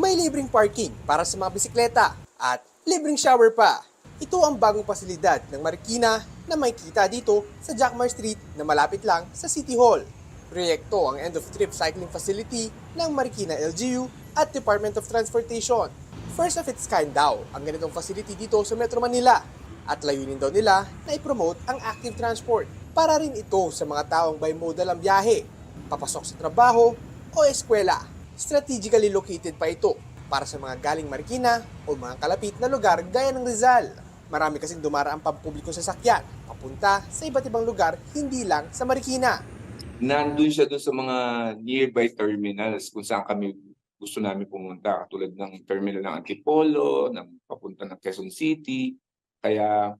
May libreng parking para sa mga bisikleta at libreng shower pa. Ito ang bagong pasilidad ng Marikina na makikita dito sa Jacmar Street na malapit lang sa City Hall. Proyekto ang end-of-trip cycling facility ng Marikina LGU at Department of Transportation. First of its kind daw ang ganitong facility dito sa Metro Manila at layunin daw nila na i-promote ang active transport para rin ito sa mga taong bimodal ang biyahe, papasok sa trabaho o eskwela. Strategically located pa ito para sa mga galing Marikina o mga kalapit na lugar gaya ng Rizal. Marami kasing dumaraang pampublikong sasakyan papunta sa iba't ibang lugar, hindi lang sa Marikina. Nandun siya dun sa mga nearby terminals kung saan kami gusto namin pumunta, katulad ng terminal ng Antipolo, ng papunta ng Quezon City. Kaya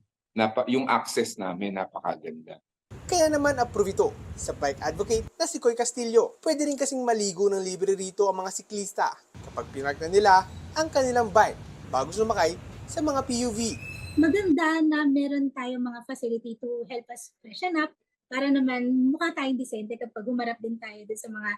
yung access namin napakaganda. Kaya naman approve ito sa bike advocate na si Koy Castillo. Pwede rin kasing maligo ng libre rito ang mga siklista kapag pinark na nila ang kanilang bike bago sumakay sa mga PUV. Maganda na meron tayong mga facility to help us freshen up para naman mukha tayong disente kapag humarap din tayo dun sa mga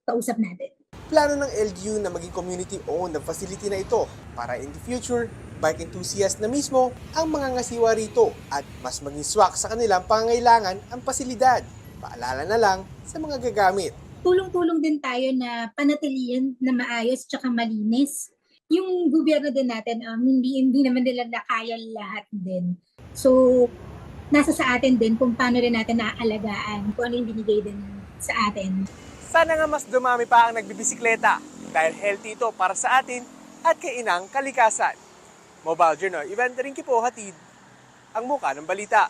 kausap natin. Plano ng LGU na maging community-owned ang facility na ito para in the future, bike enthusiast na mismo ang mga ngasiwa rito at mas maging swak sa kanilang pangangailangan ang pasilidad. Paalala na lang sa mga gagamit. Tulong-tulong din tayo na panatilian na maayos tsaka malinis. Yung gobyerno din natin, hindi naman nila nakaya lahat din. So, nasa sa atin din kung paano rin natin naaalagaan, kung ano yung binigay din sa atin. Sana nga mas dumami pa ang nagbibisikleta dahil healthy ito para sa atin at kay inang kalikasan. Mobile Journal, Event Rinki po hatid ang muka ng balita.